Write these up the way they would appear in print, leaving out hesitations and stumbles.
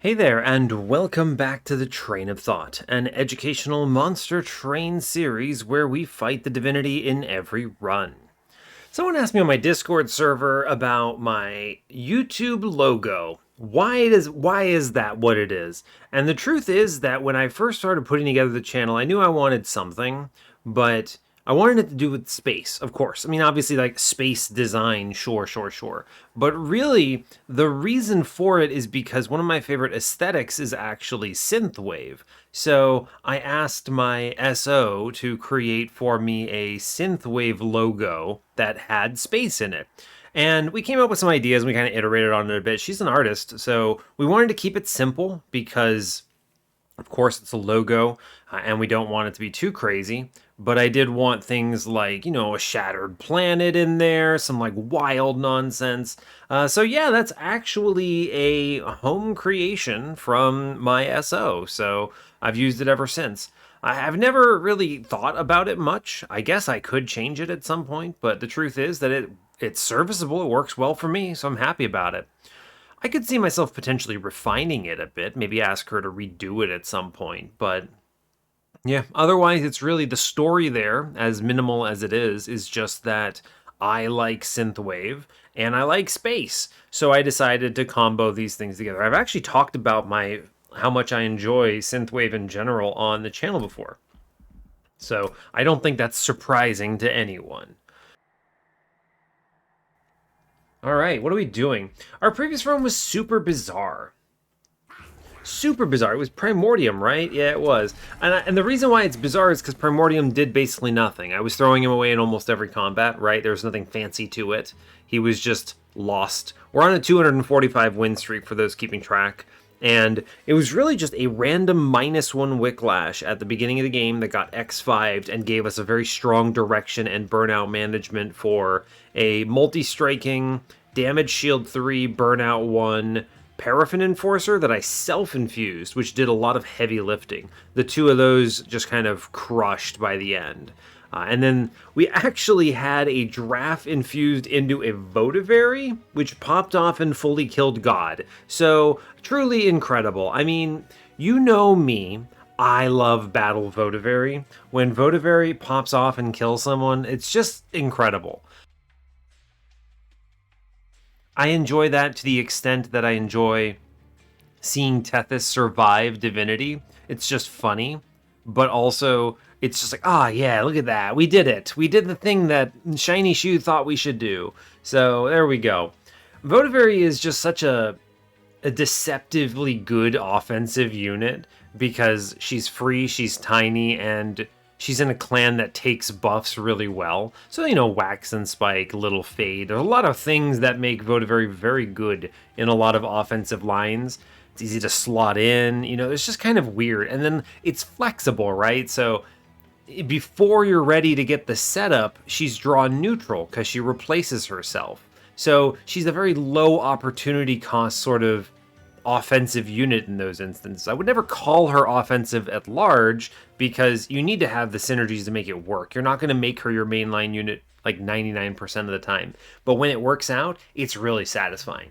Hey there, and welcome back to the Train of Thought, an educational monster train series where we fight the divinity in every run. Someone asked me on my Discord server about my YouTube logo. Why is that what it is? And the truth is that when I first started putting together the channel, I knew I wanted something, but I wanted it to do with space, of course. I mean, obviously, like space design, sure. But really, the reason for it is because one of my favorite aesthetics is actually synthwave. So I asked my SO to create for me a synthwave logo that had space in it. And we came up with some ideas and we kind of iterated on it a bit. She's an artist, so we wanted to keep it simple because of course, it's a logo, and we don't want it to be too crazy. But I did want things like, a shattered planet in there, some like wild nonsense. So yeah, that's actually a home creation from my SO. So I've used it ever since. I've never really thought about it much. I guess I could change it at some point, but the truth is that it's serviceable. It works well for me, so I'm happy about it. I could see myself potentially refining it a bit, maybe ask her to redo it at some point, but yeah, otherwise it's really the story there, as minimal as it is just that I like synthwave and I like space. So I decided to combo these things together. I've actually talked about my how much I enjoy synthwave in general on the channel before. So I don't think that's surprising to anyone. All right, what are we doing? Our previous run was super bizarre. Super bizarre. It was Primordium, right? Yeah, it was. And the reason why it's bizarre is because Primordium did basically nothing. I was throwing him away in almost every combat, right? There was nothing fancy to it. He was just lost. We're on a 245 win streak for those keeping track. And it was really just a random -1 Wicklash at the beginning of the game that got X5'd and gave us a very strong direction and burnout management for a multi-striking, damage shield 3, burnout 1, Paraffin Enforcer that I self-infused, which did a lot of heavy lifting. The two of those just kind of crushed by the end. And then we actually had a draft infused into a Votivary, which popped off and fully killed God. So, truly incredible. I mean, you know me. I love Battle Votivary. When Votivary pops off and kills someone, it's just incredible. I enjoy that to the extent that I enjoy seeing Tethys survive Divinity. It's just funny, but also it's just like, ah, yeah, look at that. We did it. We did the thing that Shiny Shoe thought we should do. So there we go. Votivary is just such a deceptively good offensive unit because she's free, she's tiny, and she's in a clan that takes buffs really well. So, Wax and Spike, Little Fade. There's a lot of things that make Votivary very good in a lot of offensive lines. It's easy to slot in, it's just kind of weird. And then it's flexible, right? So before you're ready to get the setup, she's draw neutral because she replaces herself. So she's a very low opportunity cost sort of offensive unit in those instances. I would never call her offensive at large because you need to have the synergies to make it work. You're not going to make her your mainline unit like 99% of the time. But when it works out, it's really satisfying.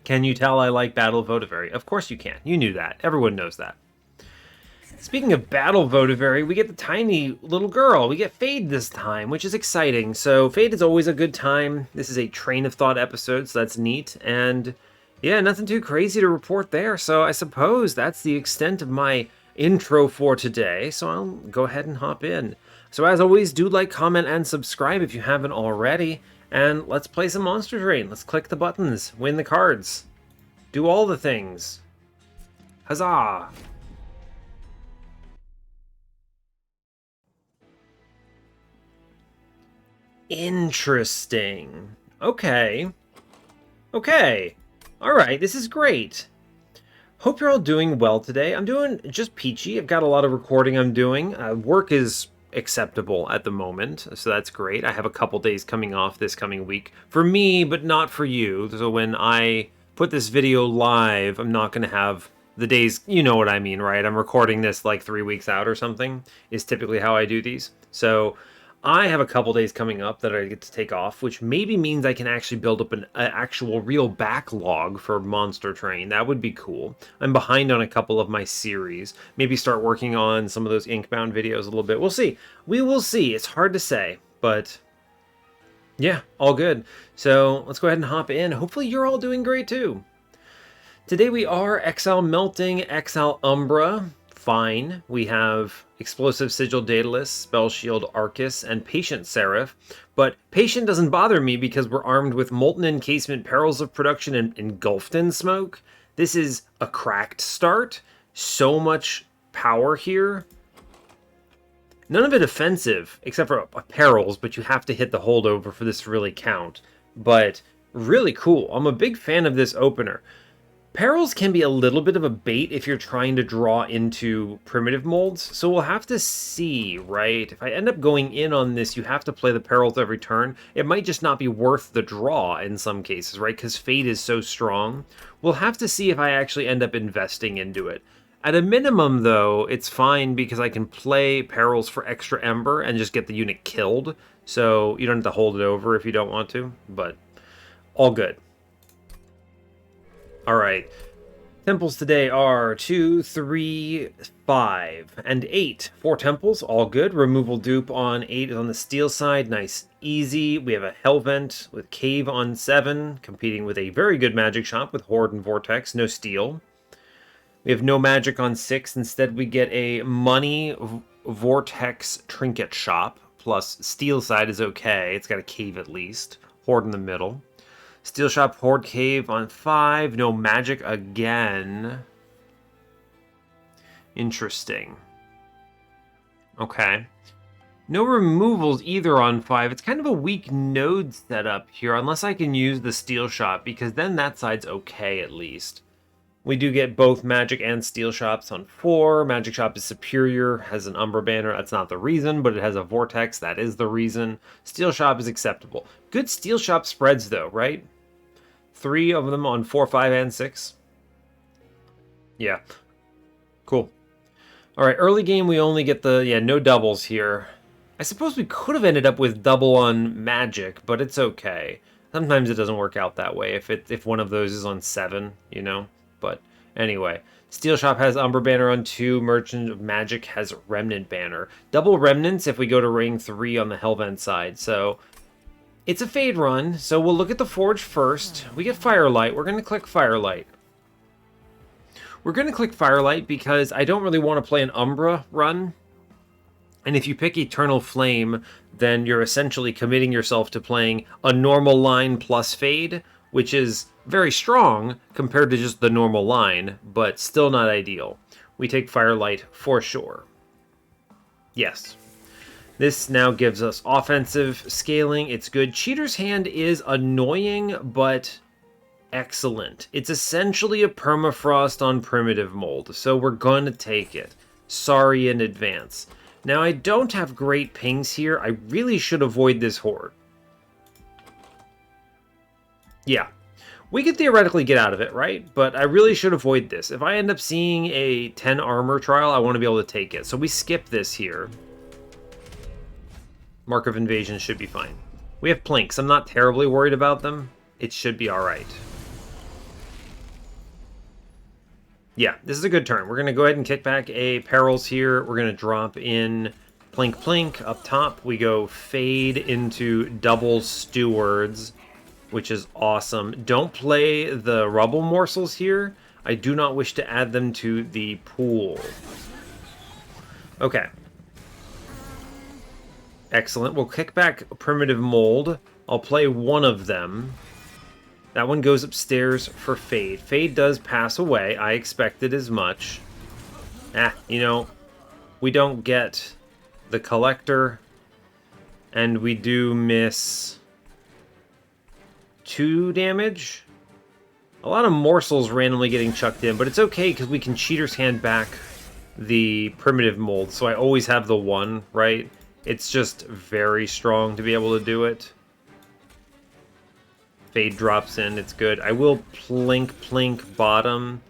Can you tell I like Battle Votivary? Of course you can. You knew that. Everyone knows that. Speaking of Battle Votivary, we get the tiny little girl. We get Fade this time, which is exciting. So Fade is always a good time. This is a Train of Thought episode, so that's neat. And yeah, nothing too crazy to report there. So I suppose that's the extent of my intro for today. So I'll go ahead and hop in. So as always, do like, comment, and subscribe if you haven't already. And let's play some Monster Train. Let's click the buttons, win the cards, do all the things. Huzzah! Interesting. Okay. Alright, this is great. Hope you're all doing well today. I'm doing just peachy. I've got a lot of recording I'm doing. Work is acceptable at the moment, so that's great. I have a couple days coming off this coming week. For me, but not for you. So when I put this video live, I'm not going to have the days, you know what I mean, right? I'm recording this like 3 weeks out or something, is typically how I do these. So I have a couple days coming up that I get to take off, which maybe means I can actually build up an actual real backlog for Monster Train. That would be cool. I'm behind on a couple of my series. Maybe start working on some of those Inkbound videos a little bit. We'll see. We will see. It's hard to say, but yeah, all good. So let's go ahead and hop in. Hopefully you're all doing great too. Today we are Exile Melting, Exile Umbra. Fine. We have Explosive Sigil Daedalus, Spell Shield Arcus, and Patient Seraph. But Patient doesn't bother me because we're armed with Molten Encasement, Perils of Production, and Engulfed in Smoke. This is a cracked start. So much power here. None of it offensive, except for Perils, but you have to hit the holdover for this to really count. But really cool. I'm a big fan of this opener. Perils can be a little bit of a bait if you're trying to draw into primitive molds, so we'll have to see, right? If I end up going in on this, you have to play the Perils every turn. It might just not be worth the draw in some cases, right? Because Fate is so strong. We'll have to see if I actually end up investing into it. At a minimum, though, it's fine because I can play Perils for extra Ember and just get the unit killed, so you don't have to hold it over if you don't want to, but all good. Alright, temples today are 2, 3, 5, and 8. 4 temples, all good. Removal dupe on 8 is on the steel side, nice, easy. We have a Hellvent with Cave on 7, competing with a very good magic shop with Horde and Vortex, no steel. We have no magic on 6, instead we get a money Vortex trinket shop, plus steel side is okay, it's got a cave at least. Horde in the middle. Steel Shop, Horde, Cave on 5. No magic again. Interesting. Okay. No removals either on 5. It's kind of a weak node setup here, unless I can use the Steel Shop, because then that side's okay at least. We do get both Magic and Steel Shops on 4. Magic Shop is superior, has an Umbra banner. That's not the reason, but it has a Vortex. That is the reason. Steel Shop is acceptable. Good Steel Shop spreads, though, right? 3 of them on 4, 5, and 6. Yeah. Cool. Alright, early game we only get the... Yeah, no doubles here. I suppose we could have ended up with double on Magic, but it's okay. Sometimes it doesn't work out that way if one of those is on 7, you know? But anyway. Steel Shop has Umbra banner on 2. Merchant of Magic has Remnant banner. Double Remnants if we go to ring 3 on the Hellvent side, so... It's a Fade run, so we'll look at the Forge first. We get Firelight. We're going to click Firelight. We're going to click Firelight because I don't really want to play an Umbra run. And if you pick Eternal Flame, then you're essentially committing yourself to playing a normal line plus Fade, which is very strong compared to just the normal line, but still not ideal. We take Firelight for sure. Yes. This now gives us offensive scaling. It's good. Cheater's Hand is annoying, but excellent. It's essentially a permafrost on primitive mold, so we're going to take it. Sorry in advance. Now, I don't have great pings here. I really should avoid this Horde. Yeah. We could theoretically get out of it, right? But I really should avoid this. If I end up seeing a 10 armor trial, I want to be able to take it. So we skip this here. Mark of Invasion should be fine. We have Plinks. I'm not terribly worried about them. It should be alright. Yeah, this is a good turn. We're going to go ahead and kick back a Perils here. We're going to drop in Plink Plink up top. We go Fade into double Stewards, which is awesome. Don't play the Rubble Morsels here. I do not wish to add them to the pool. Okay. Excellent. We'll kick back Primitive Mold. I'll play one of them. That one goes upstairs for Fade. Fade does pass away. I expected as much. You know, we don't get the Collector. And we do miss 2 damage. A lot of morsels randomly getting chucked in, but it's okay because we can Cheater's Hand back the Primitive Mold. So I always have the 1, right? It's just very strong to be able to do it. Fade drops in, it's good. I will Plink Plink bottom.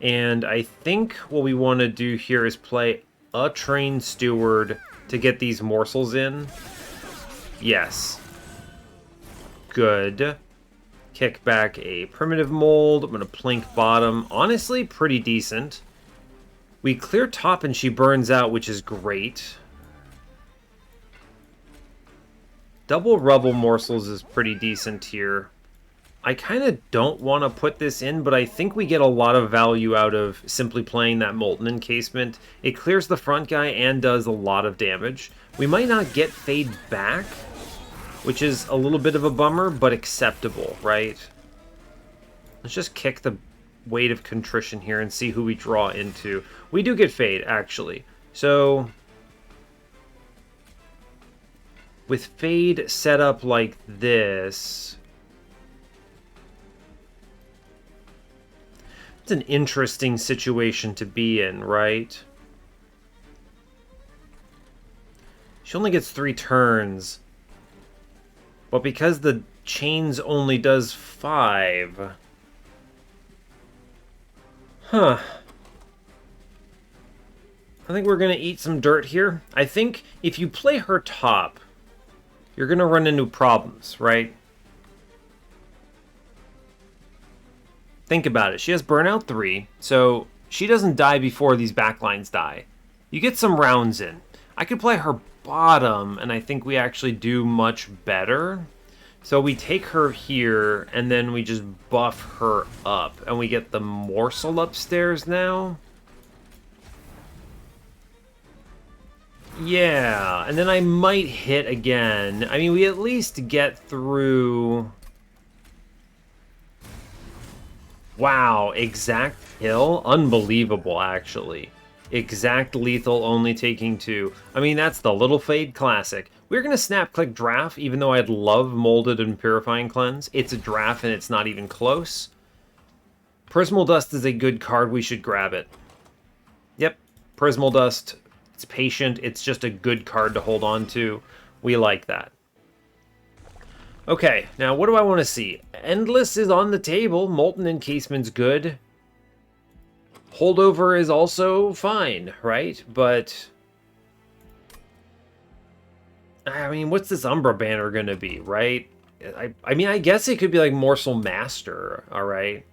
And I think what we want to do here is play a Train Steward to get these morsels in. Yes. Good. Kick back a primitive mold. I'm going to plink bottom. Honestly, pretty decent. We clear top and she burns out, which is great. Double rubble morsels is pretty decent here. I kind of don't want to put this in, but I think we get a lot of value out of simply playing that Molten Encasement. It clears the front guy and does a lot of damage. We might not get Fade back, which is a little bit of a bummer, but acceptable, right? Let's just kick the Weight of Contrition here and see who we draw into. We do get Fade, actually. So with Fade set up like this, it's an interesting situation to be in, right? She only gets 3 turns. But because the chains only does 5... Huh. I think we're going to eat some dirt here. I think if you play her top, you're going to run into problems, right? Think about it. She has Burnout 3, so she doesn't die before these backlines die. You get some rounds in. I could play her bottom, and I think we actually do much better. So we take her here, and then we just buff her up, and we get the morsel upstairs now. Yeah, and then I might hit again. I mean, we at least get through... Wow, exact kill? Unbelievable, actually. Exact lethal, only taking 2. I mean, that's the Little Fade classic. We're going to snap-click Draft, even though I'd love Molded and Purifying Cleanse. It's a draft, and it's not even close. Prismal Dust is a good card. We should grab it. Yep, Prismal Dust. It's patient. It's just a good card to hold on to. We like that. Okay, now what do I want to see? Endless is on the table. Molten Encasement's good. Holdover is also fine, right? But I mean, what's this Umbra banner gonna be, right? I mean, I guess it could be like Morsel Master, all right?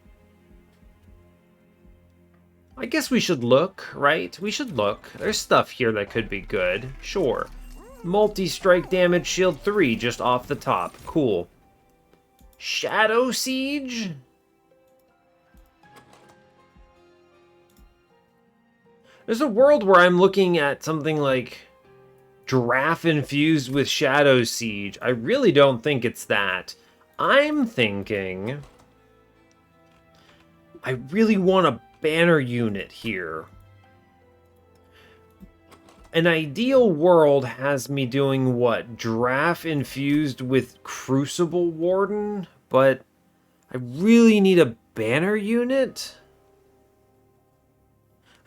I guess we should look, right? We should look. There's stuff here that could be good, sure. Multi-strike damage, shield 3, just off the top. Cool. Shadow Siege? There's a world where I'm looking at something like Giraffe infused with Shadow Siege. I really don't think it's that. I'm thinking I really want a banner unit here. An ideal world has me doing what? Giraffe infused with Crucible Warden? But I really need a banner unit?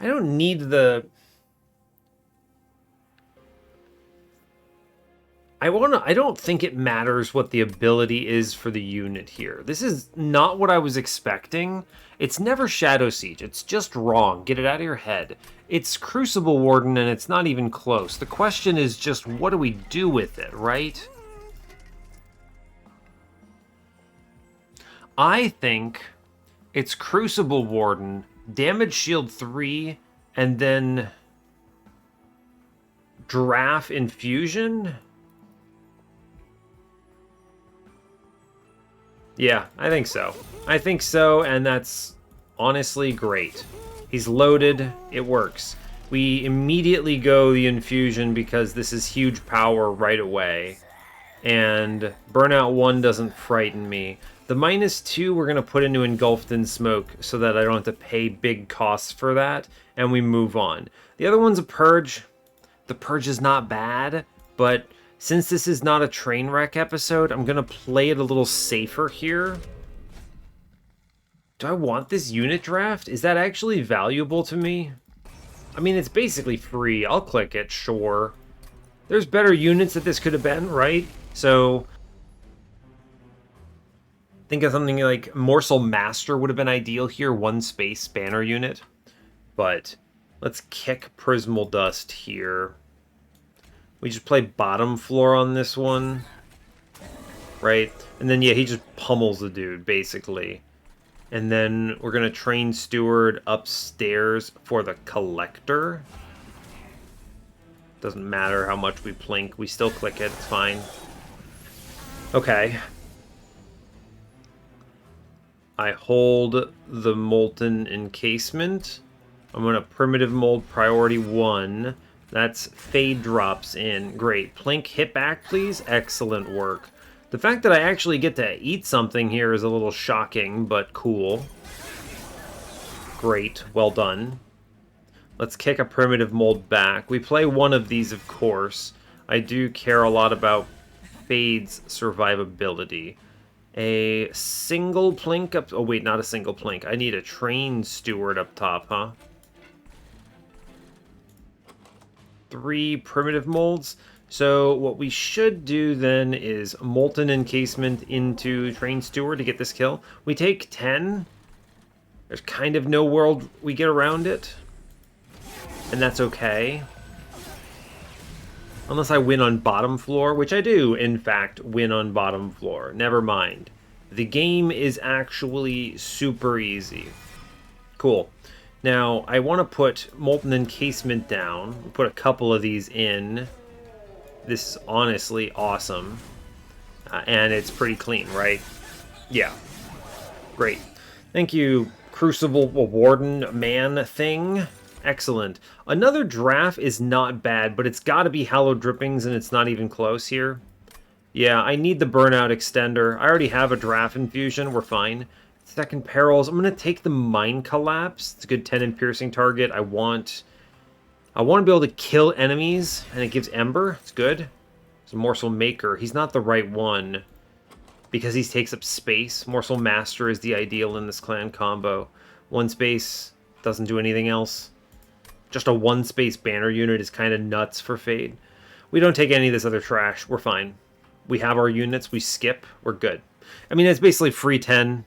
I don't need the... I don't think it matters what the ability is for the unit here. This is not what I was expecting. It's never Shadow Siege. It's just wrong. Get it out of your head. It's Crucible Warden, and it's not even close. The question is just, what do we do with it, right? I think it's Crucible Warden, Damage Shield 3, and then Giraffe Infusion? Yeah, I think so. I think so, and that's honestly great. He's loaded, it works. We immediately go the infusion because this is huge power right away. And Burnout 1 doesn't frighten me. The -2 we're going to put into Engulfed in Smoke so that I don't have to pay big costs for that, and we move on. The other one's a Purge. The Purge is not bad, but since this is not a train wreck episode, I'm going to play it a little safer here. Do I want this unit draft? Is that actually valuable to me? I mean, it's basically free. I'll click it, sure. There's better units that this could have been, right? So think of something like Morsel Master would have been ideal here, 1 space banner unit. But let's kick Prismal Dust here. We just play bottom floor on this one. Right? And then, yeah, he just pummels the dude, basically. And then we're going to train Steward upstairs for the Collector. Doesn't matter how much we plink. We still click it. It's fine. Okay. I hold the Molten Encasement. I'm going to Primitive Mold Priority 1. That's Fade drops in. Great. Plink, hit back, please. Excellent work. The fact that I actually get to eat something here is a little shocking, but cool. Great. Well done. Let's kick a Primitive Mold back. We play one of these, of course. I do care a lot about Fade's survivability. A single plink up... Oh, wait, not a single plink. I need a Train Steward up top, huh? 3 Primitive Molds. So what we should do then is Molten Encasement into Train Steward to get this kill. We take 10. There's kind of no world we get around it. And that's okay. Unless I win on bottom floor, which I do, in fact, win on bottom floor. Never mind. The game is actually super easy. Cool. Now, I want to put Molten Encasement down. We'll put a couple of these in. This is honestly awesome. And it's pretty clean, right? Yeah. Great. Thank you, Crucible Warden Man thing. Excellent. Another draft is not bad, but it's got to be Hallowed Drippings, and it's not even close here. Yeah, I need the Burnout Extender. I already have a Draft Infusion. We're fine. Second Perils. I'm going to take the Mind Collapse. It's a good 10 in piercing target. I want to be able to kill enemies, and it gives Ember. It's good. It's a Morsel Maker. He's not the right one because he takes up space. Morsel Master is the ideal in this clan combo. 1 space, doesn't do anything else. Just a 1 space banner unit is kind of nuts for Fade. We don't take any of this other trash. We're fine. We have our units. We skip. We're good. I mean, it's basically free 10.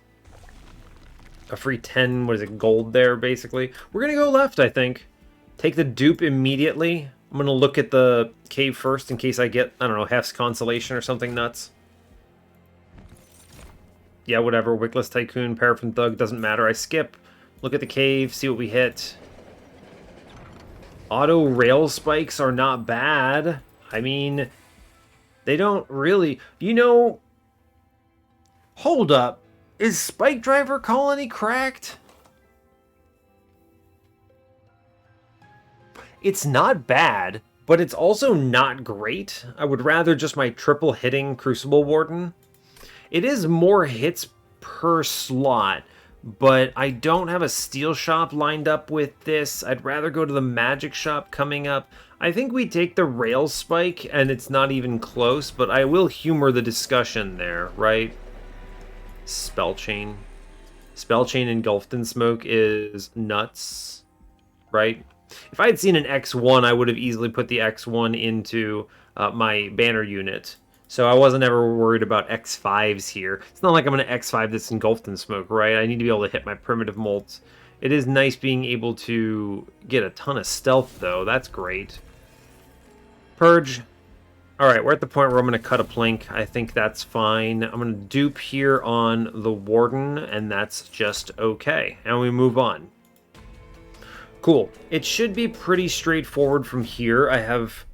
A free 10, what is it, gold there, basically. We're going to go left, I think. Take the dupe immediately. I'm going to look at the cave first in case I get, I don't know, Hef's Consolation or something nuts. Yeah, whatever. Wickless Tycoon, Paraffin Thug, doesn't matter. I skip. Look at the cave, see what we hit. Auto rail spikes are not bad. I mean, they don't really... You know... Hold up. Is Spike Driver Colony cracked? It's not bad, but it's also not great. I would rather just my triple hitting Crucible Warden. It is more hits per slot, but I don't have a steel shop lined up with this. I'd rather go to the magic shop coming up. I think we take the rail spike, and it's not even close, but I will humor the discussion there, right? Spellchain. Spellchain engulfed in smoke is nuts, right? If I had seen an X1, I would have easily put the X1 into my banner unit. So I wasn't ever worried about X5s here. It's not like I'm going to X5 this engulfed in smoke, right? I need to be able to hit my primitive molds. It is nice being able to get a ton of stealth, though. That's great. Purge. Alright, we're at the point where I'm going to cut a plink. I think that's fine. I'm going to dupe here on the Warden, and that's just okay. And we move on. Cool. It should be pretty straightforward from here. I have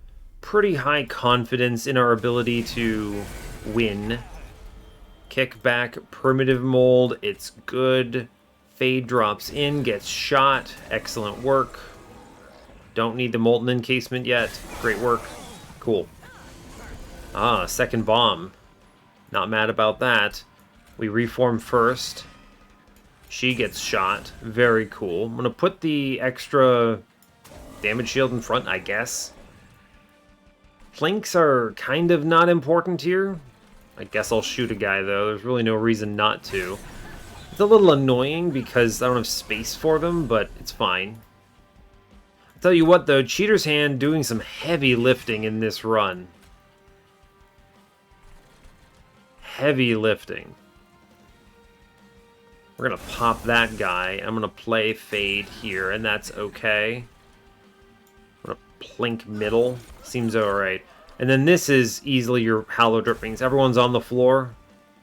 pretty high confidence in our ability to win. Kick back, primitive mold, it's good. Fade drops in, gets shot. Excellent work. Don't need the molten encasement yet. Great work. Cool. Ah, second bomb. Not mad about that. We reform first. She gets shot. Very cool. I'm going to put the extra damage shield in front, I guess. Plinks are kind of not important here. I guess I'll shoot a guy, though. There's really no reason not to. It's a little annoying because I don't have space for them, but it's fine. I'll tell you what, though. Cheater's Hand doing some heavy lifting in this run. Heavy lifting. We're going to pop that guy. I'm going to play Fade here, and that's okay. I'm going to Plink middle. Seems alright. And then this is easily your Hallow Drippings. Everyone's on the floor.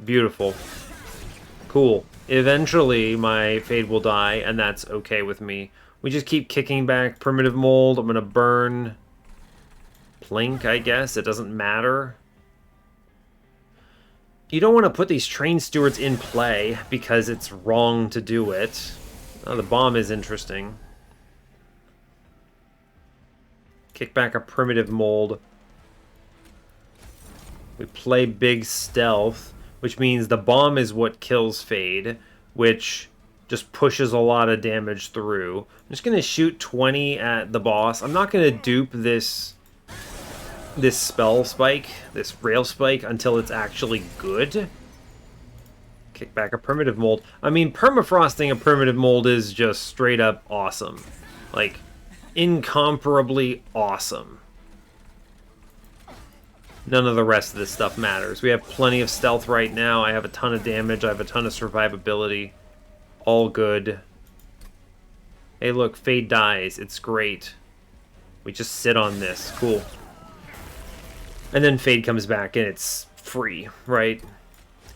Beautiful. Cool. Eventually, my Fade will die, and that's okay with me. We just keep kicking back Primitive Mold. I'm going to burn Plink, I guess. It doesn't matter. You don't want to put these Train Stewards in play because it's wrong to do it. Oh, the bomb is interesting. Kick back a Primitive Mold. We play big stealth, which means the bomb is what kills Fade, which just pushes a lot of damage through. I'm just going to shoot 20 at the boss. I'm not going to dupe this spell spike, this rail spike, until it's actually good. Kick back a Primitive Mold. I mean, permafrosting a Primitive Mold is just straight up awesome. Like, incomparably awesome. None of the rest of this stuff matters. We have plenty of stealth right now. I have a ton of damage. I have a ton of survivability. All good. Hey, look, Fade dies. It's great. We just sit on this. Cool. And then Fade comes back and it's free, right?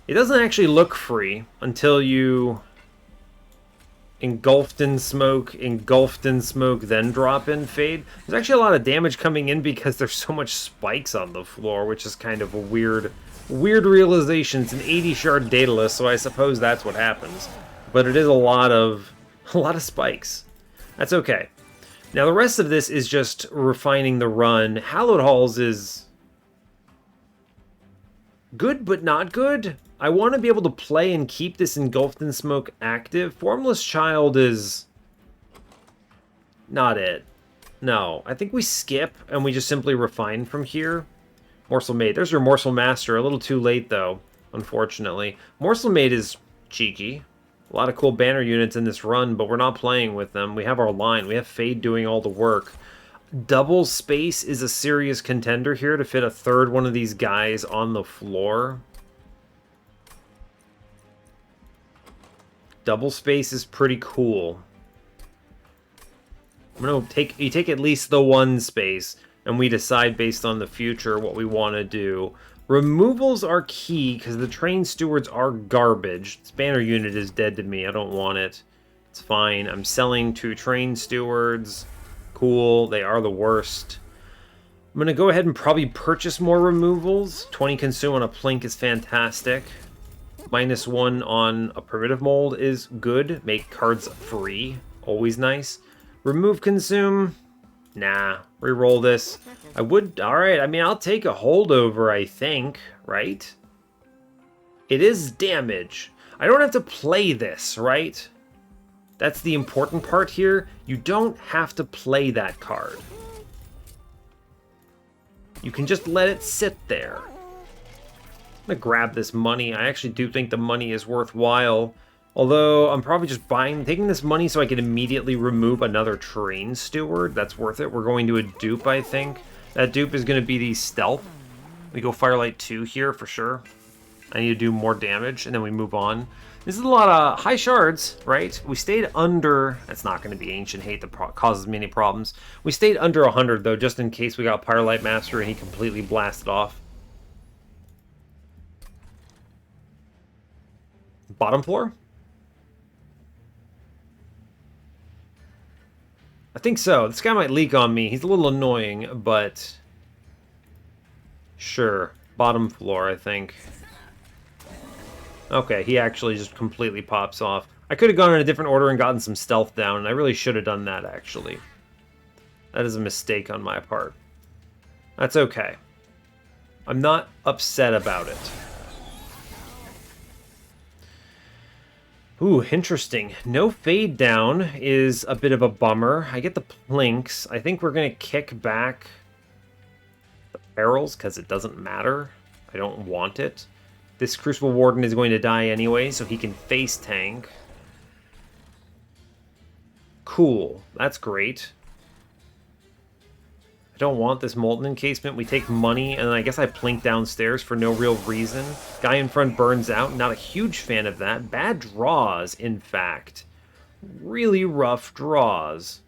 It doesn't actually look free until you engulfed in smoke, then drop in Fade. There's actually a lot of damage coming in because there's so much spikes on the floor, which is kind of a weird realization. It's an 80 shard Daedalus, so I suppose that's what happens. But it is a lot of spikes. That's okay. Now the rest of this is just refining the run. Hallowed Halls is good but not good. I want to be able to play and keep this Engulfed in Smoke active. Formless Child is not it. No, I think we skip and we just simply refine from here. Morsel Maid. There's your Morsel Master. A little too late, though, unfortunately. Morsel Maid is cheeky. A lot of cool banner units in this run, but we're not playing with them. We have our line. We have Fade doing all the work. Double Space is a serious contender here to fit a third one of these guys on the floor. Double Space is pretty cool. I'm gonna you take at least the one space, and we decide based on the future what we want to do. Removals are key because the Train Stewards are garbage. This banner unit is dead to me. I don't want it. It's fine. I'm selling 2 Train Stewards. Cool. They are the worst. I'm gonna go ahead and probably purchase more removals. 20 consume on a Plink is fantastic. -1 on a Primitive Mold is good. Make cards free. Always nice. Remove consume. Nah. Reroll this. I would... Alright, I mean, I'll take a holdover, I think. Right? It is damage. I don't have to play this, right? That's the important part here. You don't have to play that card. You can just let it sit there. I'm gonna grab this money. I actually do think the money is worthwhile. Although, I'm probably just taking this money so I can immediately remove another Train Steward. That's worth it. We're going to a dupe, I think. That dupe is going to be the Stealth. We go Firelight 2 here for sure. I need to do more damage, and then we move on. This is a lot of high shards, right? We stayed under... That's not going to be Ancient Hate that causes many problems. We stayed under 100, though, just in case we got Firelight Master and he completely blasted off. Bottom floor? I think so. This guy might leak on me. He's a little annoying, but... Sure. Bottom floor, I think. Okay, he actually just completely pops off. I could have gone in a different order and gotten some stealth down, and I really should have done that, actually. That is a mistake on my part. That's okay. I'm not upset about it. Ooh, interesting. No Fade down is a bit of a bummer. I get the Plinks. I think we're going to kick back the barrels because it doesn't matter. I don't want it. This Crucible Warden is going to die anyway, so he can face tank. Cool. That's great. I don't want this Molten Encasement. We take money, and then I guess I plink downstairs for no real reason. Guy in front burns out. Not a huge fan of that. Bad draws, in fact. Really rough draws.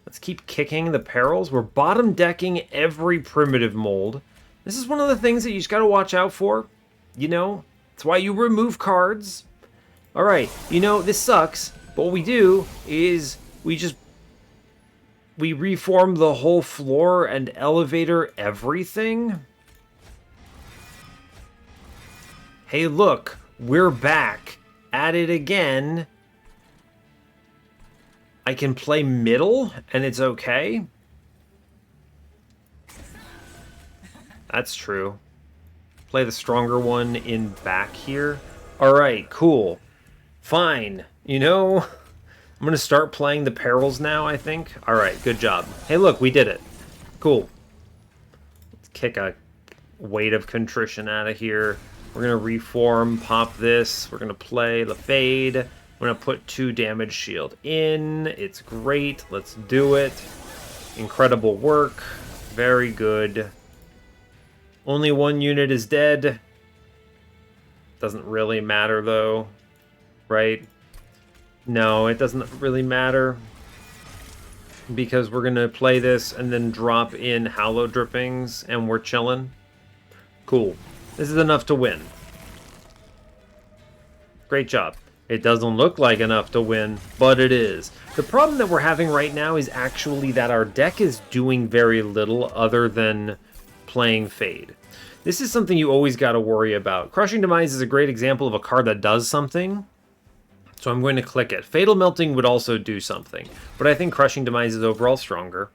Let's keep kicking the perils. We're bottom decking every primitive mold. This is one of the things that you just got to watch out for. You know, it's why you remove cards. All right, you know, this sucks, but what we do is we reform the whole floor and elevator everything. Hey, look, we're back at it again. I can play middle and it's okay. That's true. Play the stronger one in back here. All right, cool. Fine. You know, I'm going to start playing the perils now, I think. All right, good job. Hey, look, we did it. Cool. Let's kick a weight of contrition out of here. We're going to reform, pop this. We're going to play the fade. I'm going to put 2 damage shield in. It's great. Let's do it. Incredible work. Very good. Only 1 unit is dead. Doesn't really matter, though. Right? No, it doesn't really matter. Because we're going to play this and then drop in Hallow Drippings, and we're chilling. Cool. This is enough to win. Great job. It doesn't look like enough to win, but it is. The problem that we're having right now is actually that our deck is doing very little other than playing Fade. This is something you always got to worry about. Crushing Demise is a great example of a card that does something, so I'm going to click it. Fatal Melting would also do something, but I think Crushing Demise is overall stronger.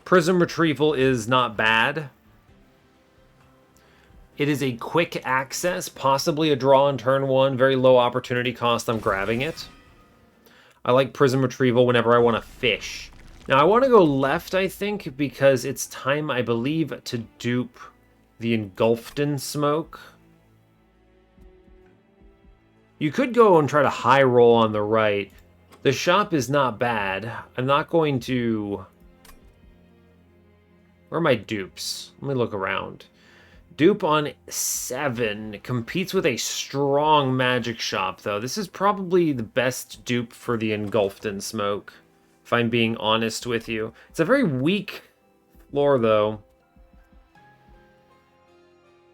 Prism Retrieval is not bad. It is a quick access, possibly a draw on turn 1, very low opportunity cost, I'm grabbing it. I like Prism Retrieval whenever I want to fish. Now I want to go left, I think, because it's time, I believe, to dupe the Engulfed Smoke. You could go and try to high roll on the right. The shop is not bad. I'm not going to... Where are my dupes? Let me look around. Dupe on 7 competes with a strong magic shop, though. This is probably the best dupe for the Engulfed in Smoke, if I'm being honest with you. It's a very weak floor, though.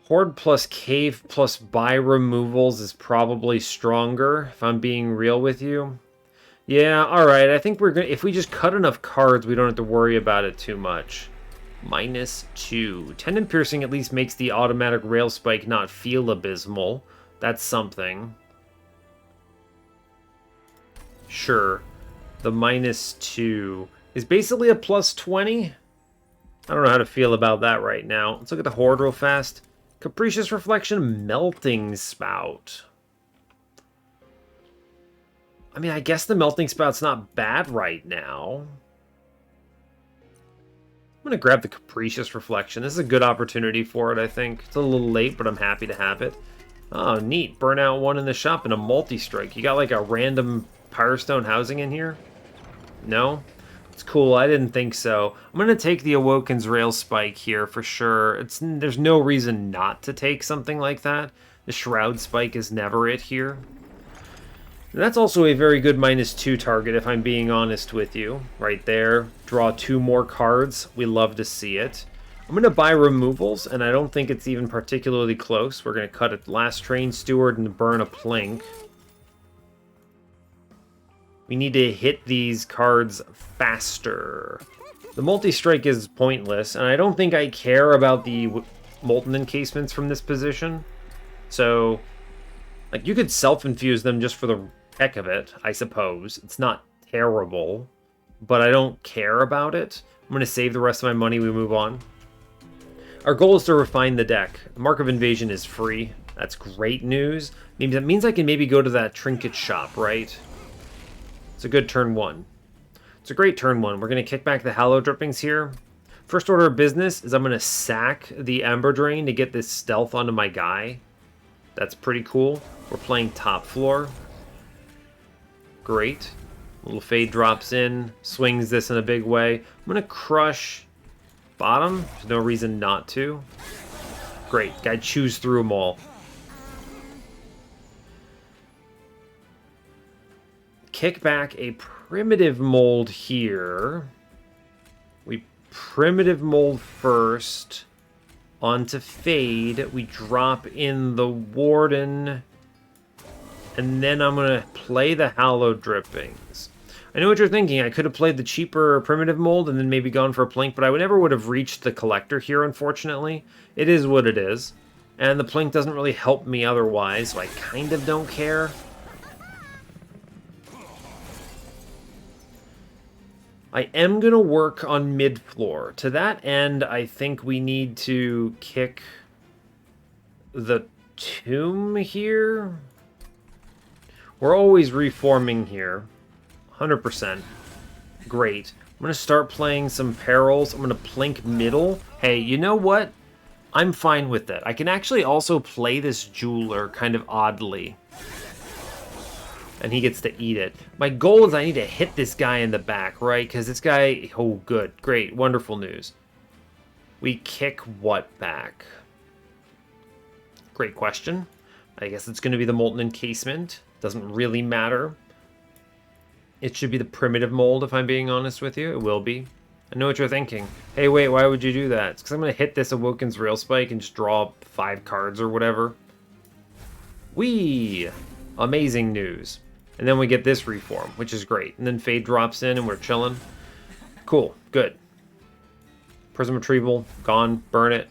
Horde plus Cave plus buy removals is probably stronger, if I'm being real with you. Yeah, alright, I think we're gonna... If we just cut enough cards, we don't have to worry about it too much. -2. Tendon Piercing at least makes the automatic Rail Spike not feel abysmal. That's something. Sure. The -2 is basically a +20. I don't know how to feel about that right now. Let's look at the Horde real fast. Capricious Reflection, Melting Spout. I mean, I guess the Melting Spout's not bad right now. I'm going to grab the Capricious Reflection. This is a good opportunity for it, I think. It's a little late, but I'm happy to have it. Oh, neat. Burnout 1 in the shop and a multi-strike. You got like a random Pyrostone housing in here? No? It's cool. I didn't think so. I'm going to take the Awoken's Rail Spike here for sure. There's no reason not to take something like that. The Shroud Spike is never it here. And that's also a very good -2 target, if I'm being honest with you. Right there. Draw 2 more cards. We love to see it. I'm going to buy removals, and I don't think it's even particularly close. We're going to cut a Last Train Steward and burn a Plink. We need to hit these cards faster. The multi-strike is pointless, and I don't think I care about the Molten Encasements from this position. So, like, you could self-infuse them just for the heck of it, I suppose. It's not terrible, but I don't care about it. I'm going to save the rest of my money, we move on. Our goal is to refine the deck. Mark of Invasion is free. That's great news. That means I can maybe go to that trinket shop, right? It's a good turn 1. It's a great turn 1. We're going to kick back the Hallow Drippings here. First order of business is I'm going to sack the Ember Drain to get this stealth onto my guy. That's pretty cool. We're playing top floor. Great. Little Fade drops in, swings this in a big way. I'm going to crush bottom. There's no reason not to. Great. Guy chews through them all. kick back a primitive mold here. We primitive mold first. Onto Fade. We drop in the Warden. And then I'm going to play the Hallowed Drippings. I know what you're thinking. I could have played the cheaper primitive mold and then maybe gone for a Plink, but I never would have reached the collector here, unfortunately. It is what it is. And the Plink doesn't really help me otherwise, so I kind of don't care. I am going to work on mid-floor. To that end, I think we need to kick the Tomb here. We're always reforming here. 100%. Great. I'm going to start playing some Perils. I'm going to Plink middle. Hey, you know what? I'm fine with that. I can actually also play this Jeweler kind of oddly. And he gets to eat it. My goal is I need to hit this guy in the back, right? Because this guy... Oh, good. Great. Wonderful news. We kick what back? Great question. I guess it's going to be the Molten Encasement. Doesn't really matter. It should be the primitive mold, if I'm being honest with you. It will be. I know what you're thinking. Hey, wait, why would you do that? It's because I'm going to hit this Awoken's Rail Spike and just draw 5 cards or whatever. Whee! Amazing news. And then we get this Reform, which is great. And then Fade drops in and we're chilling. Cool. Good. Prism Retrieval. Gone. Burn it.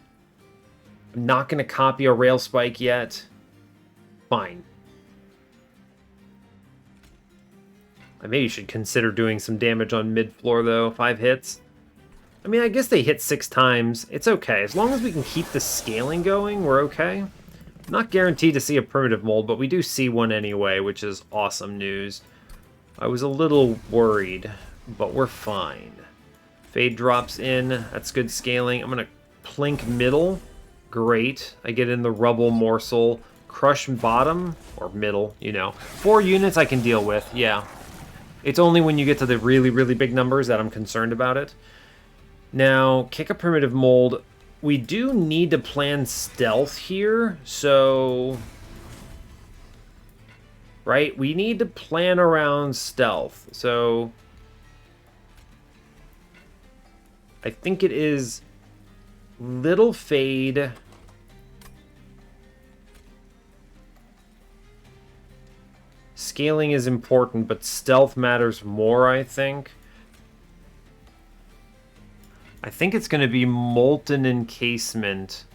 I'm not going to copy a Rail Spike yet. Fine. I maybe should consider doing some damage on mid-floor, though. 5 hits. I mean, I guess they hit 6 times. It's okay. As long as we can keep the scaling going, we're okay. Not guaranteed to see a primitive mold, but we do see one anyway, which is awesome news. I was a little worried, but we're fine. Fade drops in. That's good scaling. I'm going to Plink middle. Great. I get in the Rubble Morsel. Crush bottom, or middle, you know. 4 units I can deal with, yeah. It's only when you get to the really, really big numbers that I'm concerned about it. Now, kick a primitive mold. We do need to plan stealth here, so... Right? We need to plan around stealth, so... I think it is Little Fade... Scaling is important, but stealth matters more, I think. I think it's going to be Molten Encasement,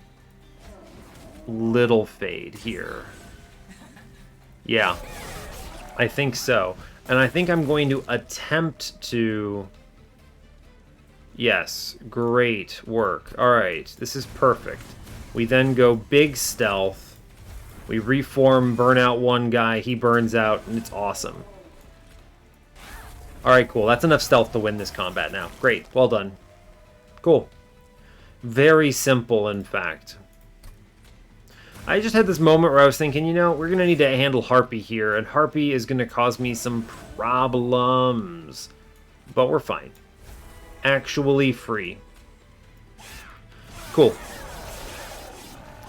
Little Fade here. Yeah, I think so. And I think I'm going to attempt to... Yes, great work. All right, this is perfect. We then go big stealth. We reform, burn out one guy, he burns out, and it's awesome. Alright, cool. That's enough stealth to win this combat now. Great. Well done. Cool. Very simple, in fact. I just had this moment where I was thinking, you know, we're going to need to handle Harpy here, and Harpy is going to cause me some problems. But we're fine. Actually free. Cool.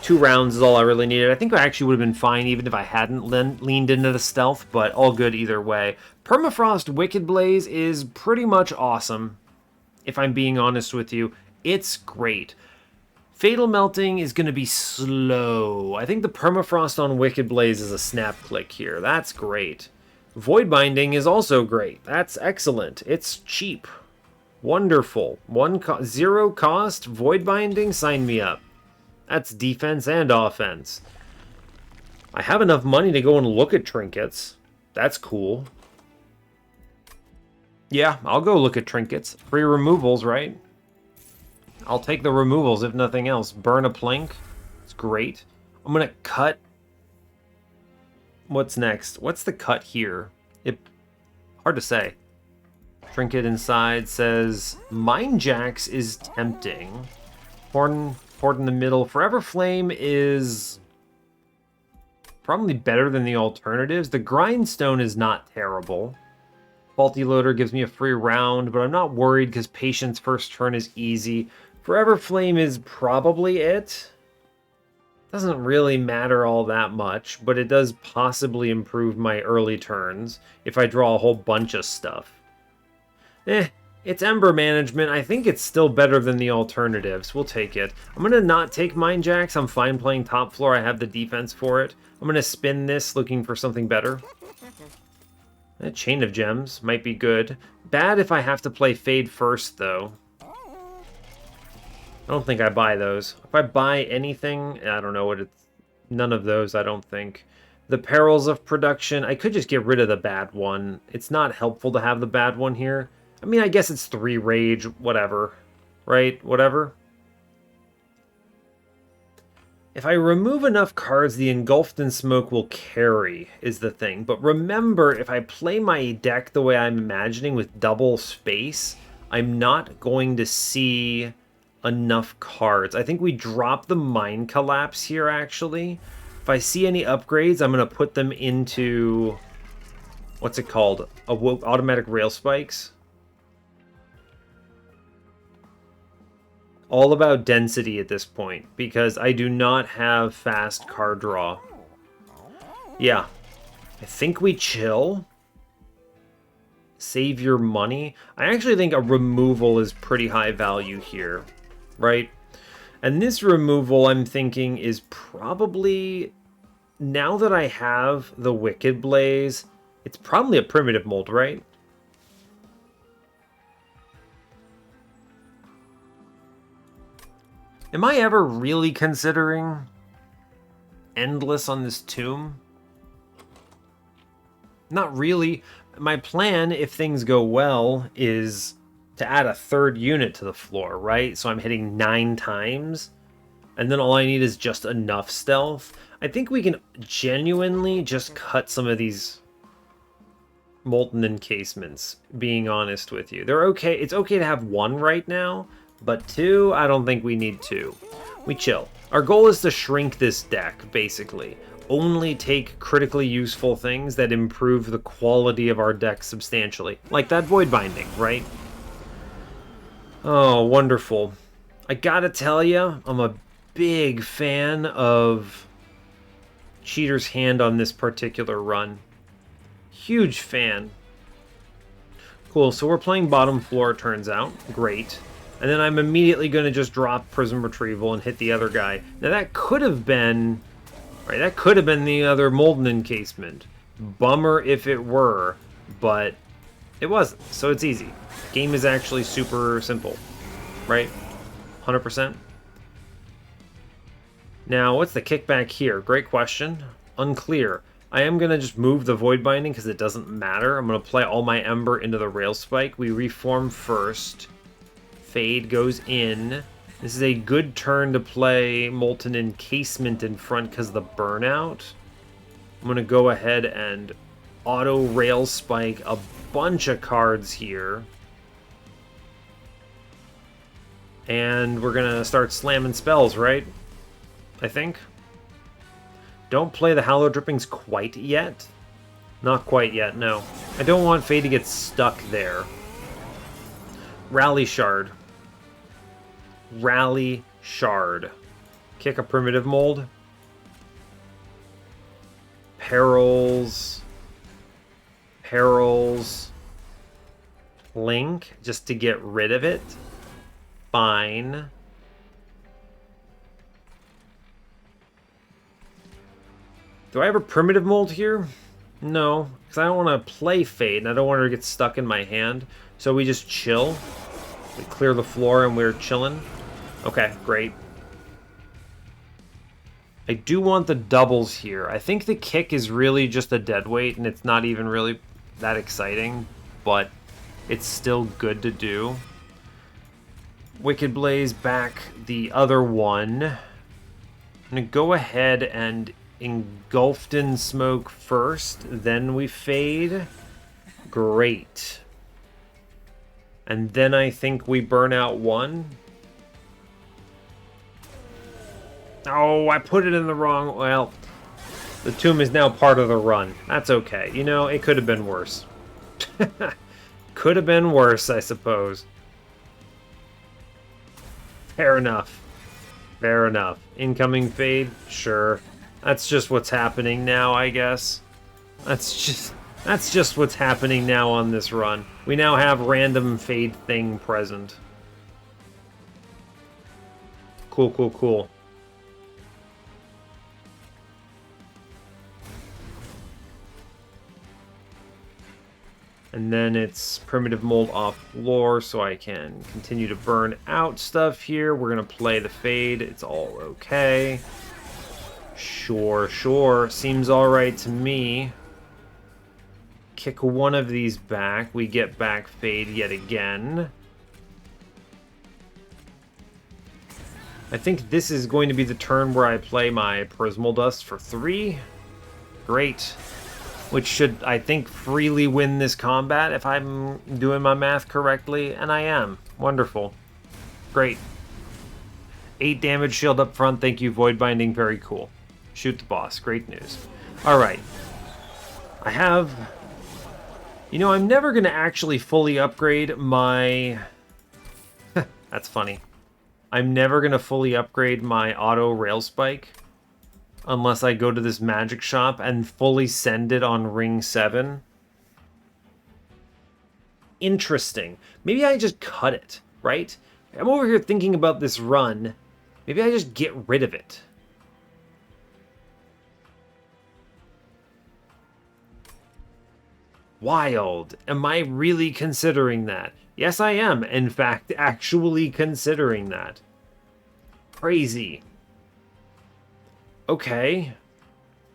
2 rounds is all I really needed. I think I actually would have been fine even if I hadn't leaned into the stealth, but all good either way. Permafrost Wicked Blaze is pretty much awesome, if I'm being honest with you. It's great. Fatal Melting is going to be slow. I think the Permafrost on Wicked Blaze is a snap click here. That's great. Void Binding is also great. That's excellent. It's cheap. Wonderful. 0 cost, Void Binding, sign me up. That's defense and offense. I have enough money to go and look at trinkets. That's cool. Yeah, I'll go look at trinkets. Free removals, right? I'll take the removals if nothing else. Burn a Plink. It's great. I'm going to cut. What's next? What's the cut here? Hard to say. Trinket inside says Mind Jacks is tempting. Horn in the middle. Forever Flame is probably better than the alternatives. The Grindstone is not terrible. Faulty Loader gives me a free round, but I'm not worried because Patience first turn is easy. Forever Flame is probably it. Doesn't really matter all that much, but it does possibly improve my early turns if I draw a whole bunch of stuff. It's Ember management. I think it's still better than the alternatives. We'll take it. I'm going to not take Mind Jacks. I'm fine playing top floor. I have the defense for it. I'm going to spin this looking for something better. A Chain of Gems might be good. Bad if I have to play Fade first, though. I don't think I buy those. If I buy anything, I don't know what it's... None of those, I don't think. The Perils of Production, I could just get rid of the bad one. It's not helpful to have the bad one here. I mean, I guess it's 3 Rage, whatever. Right? Whatever. If I remove enough cards, the Engulfed in Smoke will carry, is the thing. But remember, if I play my deck the way I'm imagining with double space, I'm not going to see enough cards. I think we drop the Mind Collapse here, actually. If I see any upgrades, I'm going to put them into... What's it called? Automatic Rail Spikes? All about density at this point, because I do not have fast card draw. Yeah. I think we chill. Save your money. I actually think a removal is pretty high value here. Right? And this removal, I'm thinking, is probably, now that I have the Wicked Blaze, it's probably a primitive mold, right? Am I ever really considering Endless on this tomb? Not really. My plan, if things go well, is to add a 3rd unit to the floor, right? So I'm hitting 9 times, and then all I need is just enough stealth. I think we can genuinely just cut some of these Molten Encasements, being honest with you. They're okay. It's okay to have 1 right now, but 2, I don't think we need 2. We chill. Our goal is to shrink this deck, basically. Only take critically useful things that improve the quality of our deck substantially. Like that Void Binding, right? Oh, wonderful. I gotta tell you, I'm a big fan of Cheater's Hand on this particular run. Huge fan. Cool, so we're playing bottom floor, turns out. Great. And then I'm immediately going to just drop Prism Retrieval and hit the other guy. Now that could have been... Right, that could have been the other Molten Encasement. Bummer if it were, but it wasn't, so it's easy. Game is actually super simple, right? 100%. Now, what's the kickback here? Great question. Unclear. I am going to just move the Void Binding because it doesn't matter. I'm going to play all my Ember into the Rail Spike. We reform first. Fade goes in. This is a good turn to play Molten Encasement in front because of the burnout. I'm going to go ahead and auto Rail Spike a bunch of cards here. And we're going to start slamming spells, right? I think. Don't play the Hallow Drippings quite yet. Not quite yet, no. I don't want Fade to get stuck there. Rally Shard. Rally Shard. Kick a primitive mold. Perils. Perils. Link, just to get rid of it. Fine. Do I have a primitive mold here? No, because I don't want to play Fade, and I don't want her to get stuck in my hand. So we just chill. We clear the floor, and we're chilling. Okay, great. I do want the doubles here. I think the kick is really just a deadweight, and it's not even really that exciting, but it's still good to do. Wicked Blaze back the other one. I'm going to go ahead and Engulfed in Smoke first, then we Fade. Great. And then I think we burn out 1. Oh, I put it in the wrong... Well, the tomb is now part of the run. That's okay. You know, it could have been worse. Could have been worse, I suppose. Fair enough. Fair enough. Incoming fade? Sure. That's just what's happening now, I guess. That's just what's happening now on this run. We now have random fade thing present. Cool, cool, cool. And then it's primitive mold off floor, so I can continue to burn out stuff here. We're gonna play the fade. It's all okay. Sure, sure. Seems alright to me. Kick one of these back. We get back fade yet again. I think this is going to be the turn where I play my Prismal Dust for 3. Great. Which should, I think, freely win this combat if I'm doing my math correctly, and I am. Wonderful. Great. 8 damage shield up front, thank you, Void Binding, very cool. Shoot the boss, great news. Alright. I have... You know, I'm never going to actually fully upgrade my... That's funny. I'm never going to fully upgrade my auto rail spike unless I go to this magic shop and fully send it on ring 7. Interesting. Maybe I just cut it, right? I'm over here thinking about this run. Maybe I just get rid of it. Wild. Am I really considering that? Yes, I am, in fact, actually considering that. Crazy. Okay.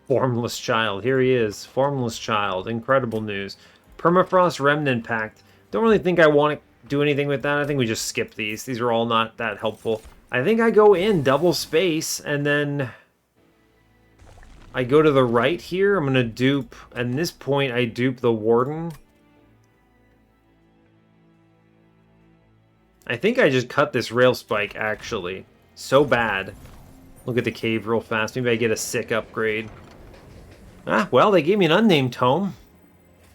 Formless Child. Here he is. Formless Child. Incredible news. Permafrost Remnant Pact. Don't really think I want to do anything with that. I think we just skip these. These are all not that helpful. I think I go in double space and then I go to the right here. I'm going to dupe. At this point, I dupe the Warden. I think I just cut this rail spike, actually. So bad. Look at the cave real fast. Maybe I get a sick upgrade. Ah, well, they gave me an unnamed tome.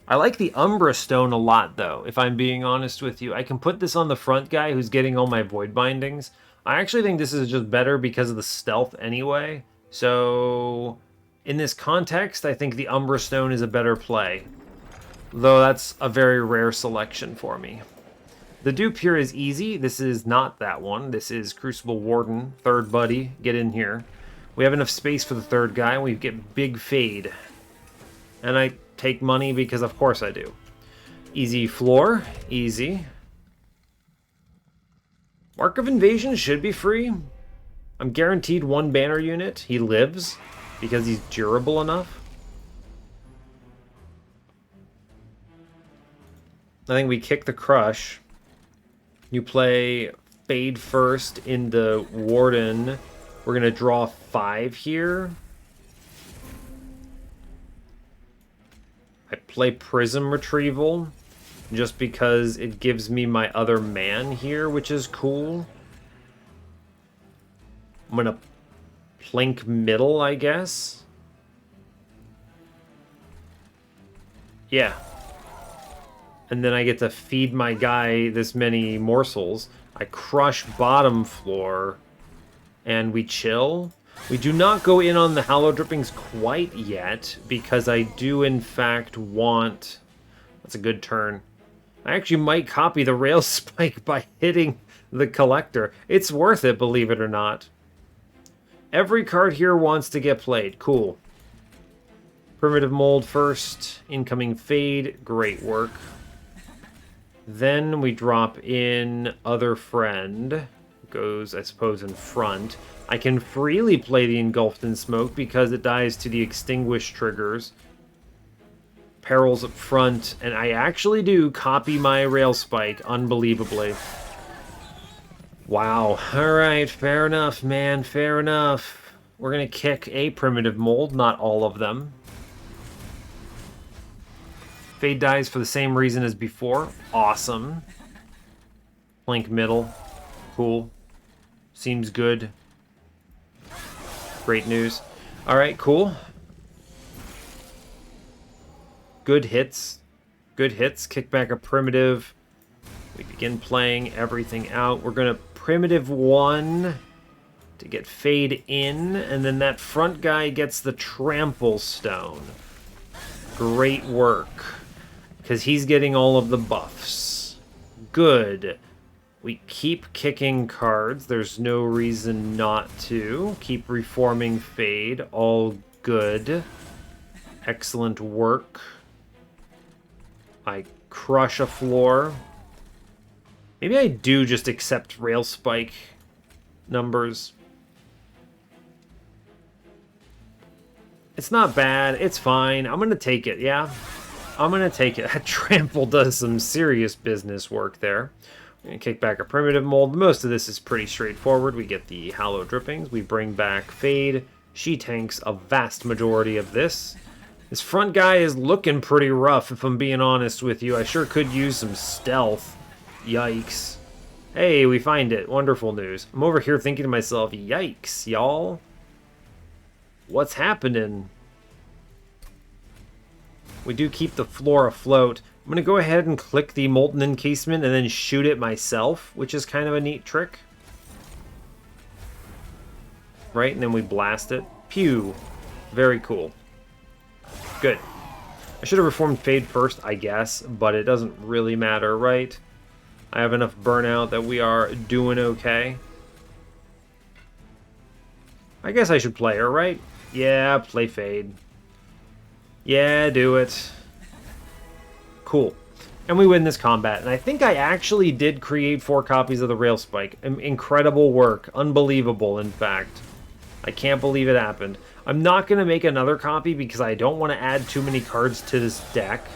I like the Umbra stone a lot, though, if I'm being honest with you. I can put this on the front guy who's getting all my void bindings. I actually think this is just better because of the stealth anyway. So, in this context, I think the Umbra stone is a better play. Though that's a very rare selection for me. The dupe here is easy. This is not that one. This is Crucible Warden, third buddy. Get in here. We have enough space for the third guy. We get big fade. And I take money because of course I do. Easy floor. Easy. Mark of Invasion should be free. I'm guaranteed 1 banner unit. He lives because he's durable enough. I think we kick the Crush. You play Fade first in the Warden. We're going to draw 5 here. I play Prism Retrieval just because it gives me my other man here, which is cool. I'm going to plink middle, I guess. Yeah. And then I get to feed my guy this many morsels. I crush bottom floor, and we chill. We do not go in on the Hallow Drippings quite yet, because I do in fact want... That's a good turn. I actually might copy the rail spike by hitting the Collector. It's worth it, believe it or not. Every card here wants to get played. Cool. Primitive Mold first. Incoming Fade. Great work. Then we drop in Other Friend. Goes, I suppose, in front. I can freely play the Engulfed in Smoke because it dies to the Extinguish triggers. Perils up front, and I actually do copy my Rail Spike, unbelievably. Wow. Alright, fair enough, man, fair enough. We're gonna kick a Primitive Mold, not all of them. Fade dies for the same reason as before. Awesome. Plink middle. Cool. Seems good. Great news. Alright, cool. Good hits. Good hits. Kick back a primitive. We begin playing everything out. We're going to primitive 1 to get Fade in, and then that front guy gets the Trample Stone. Great work, because he's getting all of the buffs. Good. We keep kicking cards. There's no reason not to. Keep reforming Fade. All good. Excellent work. I crush a floor. Maybe I do just accept Rail Spike numbers. It's not bad. It's fine. I'm going to take it, yeah? I'm going to take it. That Trample does some serious business work there. We're going to kick back a Primitive Mold. Most of this is pretty straightforward. We get the Hallow Drippings. We bring back Fade. She tanks a vast majority of this. This front guy is looking pretty rough, if I'm being honest with you. I sure could use some stealth. Yikes. Hey, we find it. Wonderful news. I'm over here thinking to myself, yikes, y'all. What's happening? We do keep the floor afloat. I'm going to go ahead and click the Molten Encasement and then shoot it myself, which is kind of a neat trick. Right, and then we blast it. Pew. Very cool. Good. I should have reformed Fade first, I guess, but it doesn't really matter, right? I have enough burnout that we are doing okay. I guess I should play her, right? Yeah, play Fade. Yeah, do it. Cool. And we win this combat. And I think I actually did create 4 copies of the Rail Spike. Incredible work. Unbelievable, in fact. I can't believe it happened. I'm not going to make another copy because I don't want to add too many cards to this deck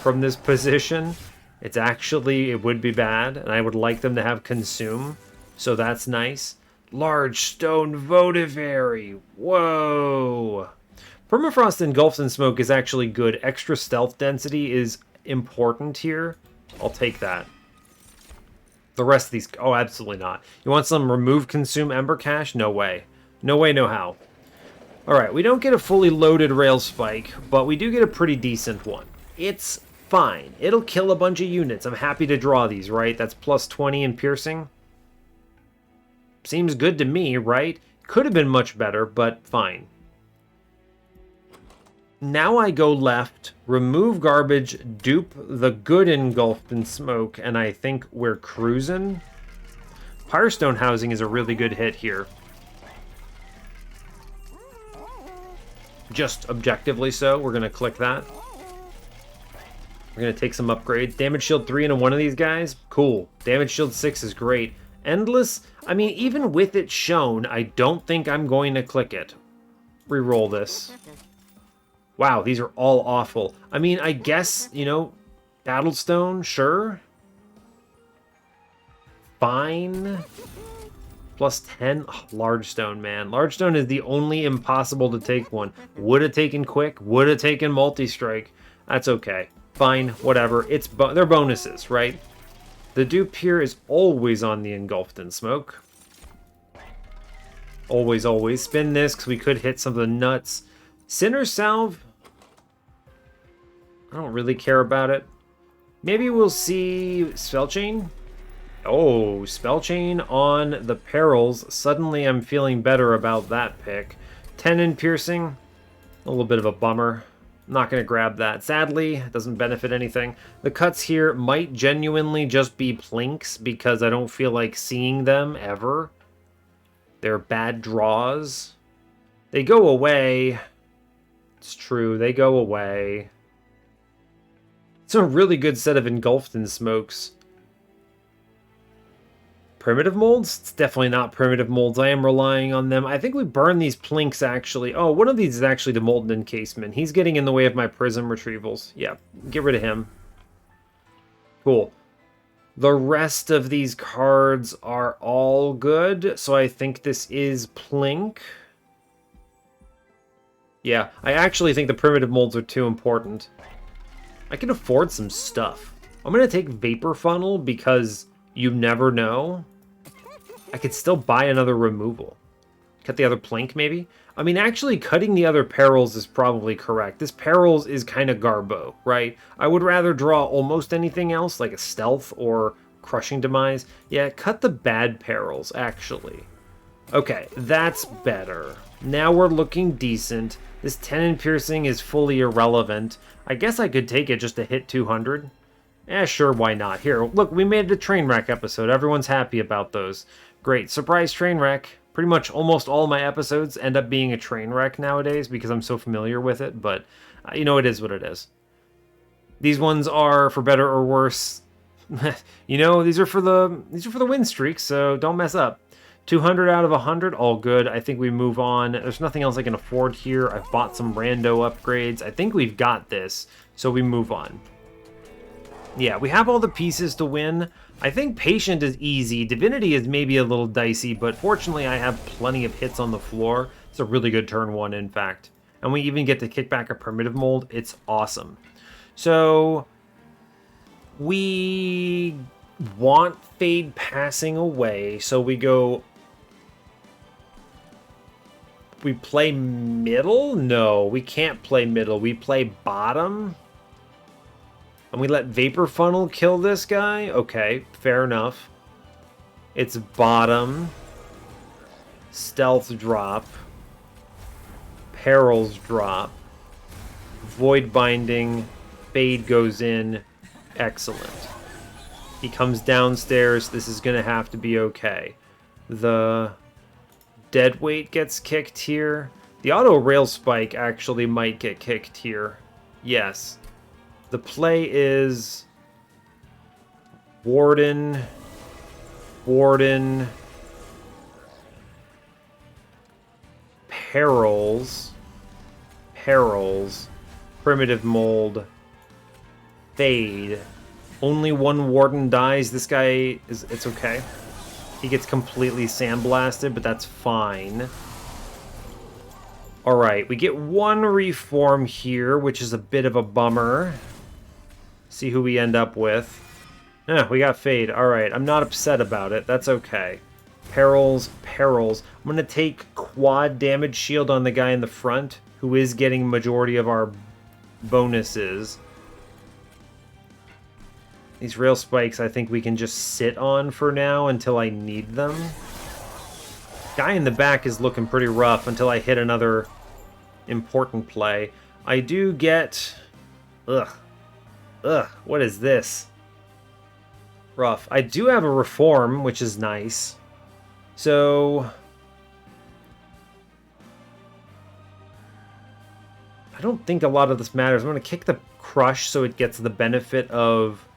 from this position. It's actually, it would be bad, and I would like them to have Consume, so that's nice. Large Stone Votivary. Whoa. Permafrost Engulfed in Smoke is actually good. Extra stealth density is important here. I'll take that. The rest of these, oh, absolutely not. You want some remove Consume Ember Cache? No way. No way, no how. Alright, we don't get a fully loaded Rail Spike, but we do get a pretty decent one. It's fine. It'll kill a bunch of units. I'm happy to draw these, right? That's plus 20 in piercing. Seems good to me, right? Could have been much better, but fine. Now I go left, remove garbage, dupe the good Engulfed in Smoke, and I think we're cruising. Firestone Housing is a really good hit here. Just objectively so. We're going to click that. We're going to take some upgrades. Damage Shield 3 into one of these guys. Cool. Damage Shield 6 is great. Endless. I mean, even with it shown, I don't think I'm going to click it. Reroll this. Wow, these are all awful. I mean, I guess, you know, Battlestone, sure. Fine. Plus 10. Oh, Large Stone, man. Large Stone is the only impossible to take one. Would have taken Quick. Would have taken Multi-Strike. That's okay. Fine. Whatever. They're bonuses, right? The dupe here is always on the Engulfed in Smoke. Always, always. Spin this because we could hit some of the nuts. Sinner Salve. I don't really care about it. Maybe we'll see Spell Chain. Oh, Spell Chain on the Perils. Suddenly I'm feeling better about that pick. 10 in piercing. A little bit of a bummer. I'm not going to grab that. Sadly, it doesn't benefit anything. The cuts here might genuinely just be plinks because I don't feel like seeing them ever. They're bad draws. They go away. It's true, they go away. It's a really good set of Engulfed in Smokes. Primitive molds? It's definitely not primitive molds. I am relying on them. I think we burn these plinks, actually. Oh, one of these is actually the Molten Encasement. He's getting in the way of my Prism retrievals. Yeah, get rid of him. Cool. The rest of these cards are all good, so I think this is plink. Yeah, I actually think the primitive molds are too important. I can afford some stuff. I'm going to take Vapor Funnel because you never know. I could still buy another removal. Cut the other plink, maybe? I mean, actually, cutting the other Perils is probably correct. This Perils is kind of garbo, right? I would rather draw almost anything else, like a Stealth or Crushing Demise. Yeah, cut the bad Perils, actually. Okay, that's better. Now we're looking decent. This 10 in piercing is fully irrelevant. I guess I could take it just to hit 200. Sure, why not? Here, look, we made it a train wreck episode. Everyone's happy about those. Great, surprise train wreck. Pretty much almost all my episodes end up being a train wreck nowadays because I'm so familiar with it, but you know, it is what it is. These ones are for better or worse. You know, these are for the win streak, so don't mess up. 200 out of 100, all good. I think we move on. There's nothing else I can afford here. I've bought some rando upgrades. I think we've got this, so we move on. Yeah, we have all the pieces to win. I think Patient is easy. Divinity is maybe a little dicey, but fortunately I have plenty of hits on the floor. It's a really good turn one, in fact. And we even get to kick back a Primitive Mold. It's awesome. So we want Fade passing away, so we go... We play middle? No, we can't play middle. We play bottom. And we let Vapor Funnel kill this guy? Okay, fair enough. It's bottom. Stealth drop. Perils drop. Void Binding. Fade goes in. Excellent. He comes downstairs. This is going to have to be okay. The Deadweight gets kicked here. The Auto Rail Spike actually might get kicked here. Yes. The play is Warden, Perils, Primitive Mold, Fade. Only one Warden dies. This guy it's okay. He gets completely sandblasted, but that's fine. Alright, we get one Reform here, which is a bit of a bummer. See who we end up with. We got Fade. Alright, I'm not upset about it. That's okay. Perils. I'm going to take quad damage shield on the guy in the front, who is getting majority of our bonuses. These rail spikes I think we can just sit on for now until I need them. Guy in the back is looking pretty rough until I hit another important play. I do get... Ugh, what is this? Rough. I do have a Reform, which is nice. So... I don't think a lot of this matters. I'm going to kick the Crush so it gets the benefit of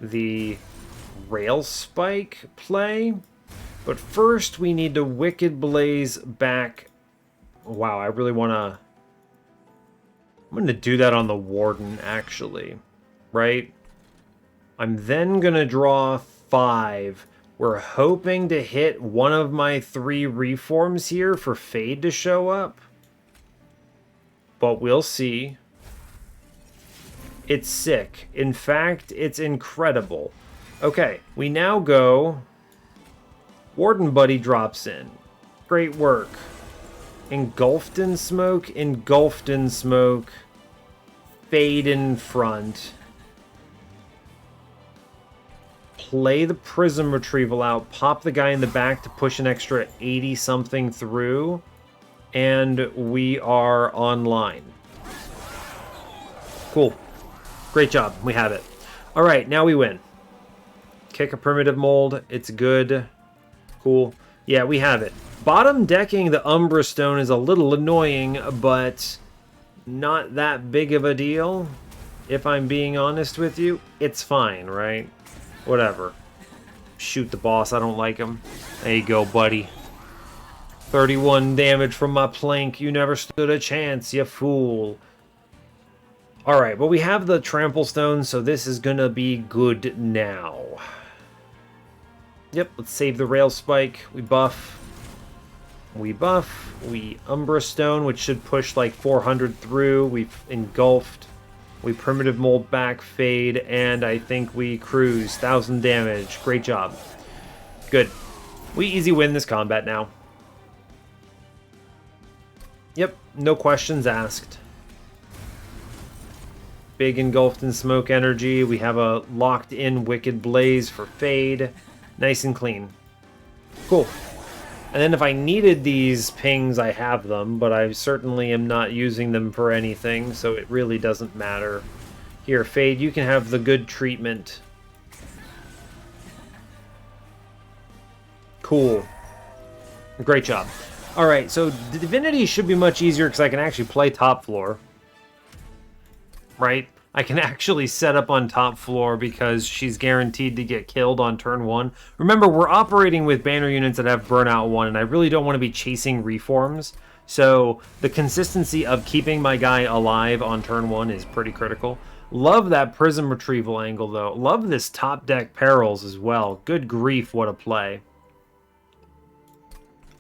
the Rail Spike play. But first we need to Wicked Blaze back. Wow, I really want to... I'm going to do that on the Warden, actually. Right? I'm then going to draw 5. We're hoping to hit one of my 3 Reforms here for Fade to show up. But we'll see. It's sick. In fact, it's incredible. Okay, we now go... Warden Buddy drops in. Great work. Engulfed in smoke, Fade in front. Play the Prism Retrieval out, pop the guy in the back to push an extra 80-something through, and we are online. Cool. Great job. We have it. All right, now we win. Kick a Primitive Mold. It's good. Cool. Yeah, we have it. Bottom decking the Umbra Stone is a little annoying, but not that big of a deal. If I'm being honest with you, it's fine, right? Whatever. Shoot the boss. I don't like him. There you go, buddy. 31 damage from my plank. You never stood a chance, you fool. Alright, but we have the Trample Stone, so this is gonna be good now. Yep, let's save the Rail Spike. We buff. We Umbra Stone, which should push like 400 through. We've engulfed. We Primitive Mold back, Fade, and I think we cruise. 1,000 damage. Great job. Good. We easy win this combat now. Yep, no questions asked. Big Engulfed in Smoke energy. We have a locked-in Wicked Blaze for Fade. Nice and clean. Cool. And then if I needed these pings, I have them, but I certainly am not using them for anything, so it really doesn't matter. Here, Fade, you can have the good treatment. Cool. Great job. Alright, so Divinity should be much easier because I can actually play top floor. Right? I can actually set up on top floor because she's guaranteed to get killed on turn 1. Remember, we're operating with banner units that have Burnout 1, and I really don't want to be chasing reforms. So the consistency of keeping my guy alive on turn 1 is pretty critical. Love that Prism Retrieval angle, though. Love this top deck Perils as well. Good grief, what a play.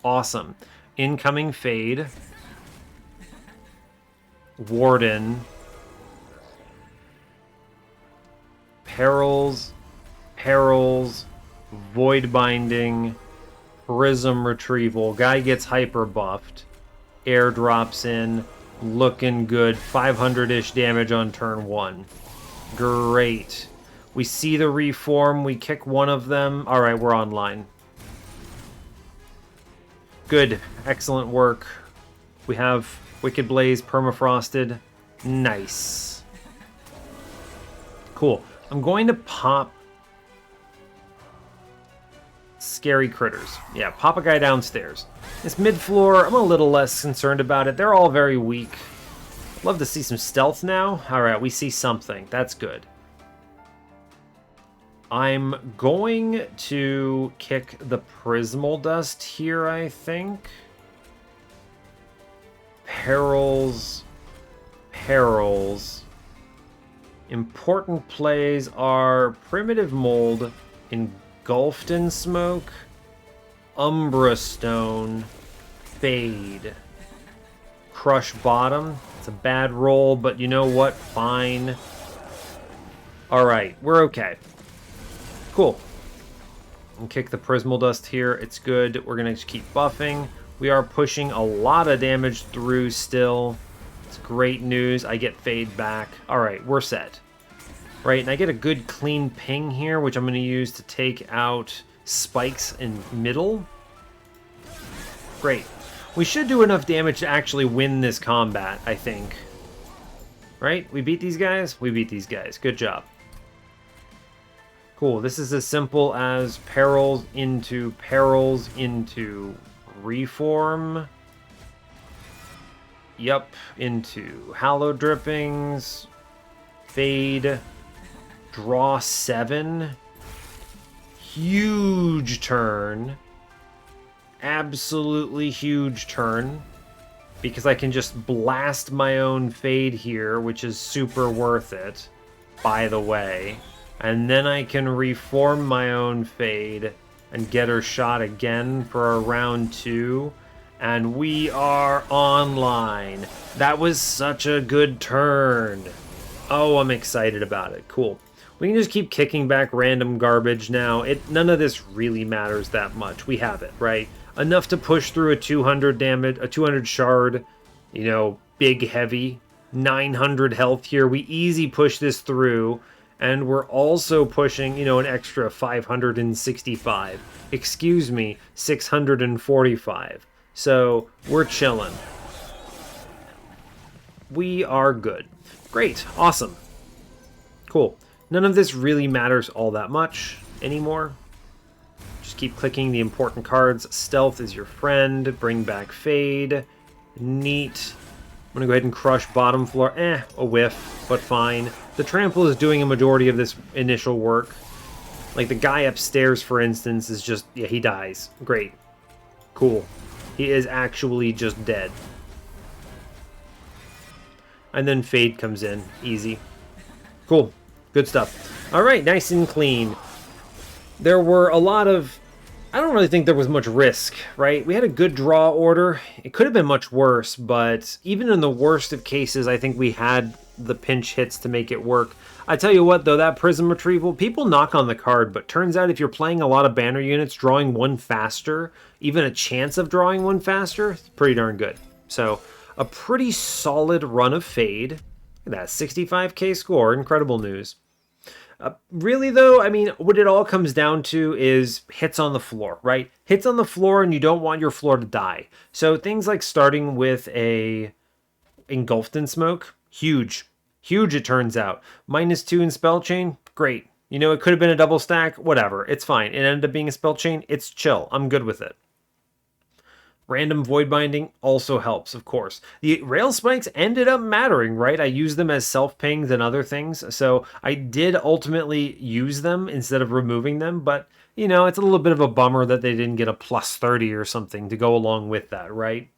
Awesome. Incoming Fade. Warden. Perils, Void Binding, Prism Retrieval. Guy gets hyper buffed. Air drops in. Looking good. 500-ish damage on turn 1. Great. We see the reform. We kick one of them. Alright, we're online. Good. Excellent work. We have Wicked Blaze permafrosted. Nice. Cool. I'm going to pop Scary Critters. Yeah, pop a guy downstairs. This mid-floor, I'm a little less concerned about it. They're all very weak. Love to see some stealth now. Alright, we see something. That's good. I'm going to kick the Prismal Dust here, I think. Perils. Important plays are Primitive Mold, Engulfed in Smoke, Umbra Stone, Fade, Crush Bottom. It's a bad roll, but you know what? Fine. Alright, we're okay. Cool. And kick the Prismal Dust here. It's good. We're going to just keep buffing. We are pushing a lot of damage through still. It's great news. I get Fade back. Alright, we're set. Right, and I get a good clean ping here, which I'm going to use to take out spikes in middle. Great. We should do enough damage to actually win this combat, I think. Right? We beat these guys? We beat these guys. Good job. Cool. This is as simple as Perils into Reform. Yep, into Hallowed Drippings. Fade. Draw 7. Huge turn. Absolutely huge turn. Because I can just blast my own Fade here, which is super worth it, by the way. And then I can reform my own Fade and get her shot again for a round 2. And we are online. That was such a good turn. Oh, I'm excited about it. Cool. We can just keep kicking back random garbage now. None of this really matters that much. We have it, right? Enough to push through a 200 damage, a 200 shard, you know, big heavy. 900 health here. We easy push this through. And we're also pushing, you know, an extra 565. Excuse me, 645. So, we're chilling. We are good. Great. Awesome. Cool. None of this really matters all that much anymore. Just keep clicking the important cards. Stealth is your friend. Bring back Fade. Neat. I'm going to go ahead and crush bottom floor. A whiff, but fine. The trample is doing a majority of this initial work. Like the guy upstairs, for instance, is just... yeah, he dies. Great. Cool. He is actually just dead. And then Fade comes in. Easy. Cool. Good stuff. Alright, nice and clean. There were a lot of... I don't really think there was much risk, right? We had a good draw order. It could have been much worse, but even in the worst of cases, I think we had the pinch hits to make it work. I tell you what, though, that Prism Retrieval, people knock on the card, but turns out if you're playing a lot of banner units, drawing one faster, even a chance of drawing one faster, it's pretty darn good. So, a pretty solid run of Fade. Look at that, 65k score, incredible news. Really, though, I mean, what it all comes down to is hits on the floor, right? Hits on the floor, and you don't want your floor to die. So things like starting with a engulfed in smoke, huge, huge. It turns out -2 in spell chain, great. You know, it could have been a double stack, whatever. It's fine. It ended up being a spell chain. It's chill. I'm good with it. Random void binding also helps, of course. The rail spikes ended up mattering, right? I used them as self pings and other things, so I did ultimately use them instead of removing them, but you know, it's a little bit of a bummer that they didn't get a +30 or something to go along with that, right?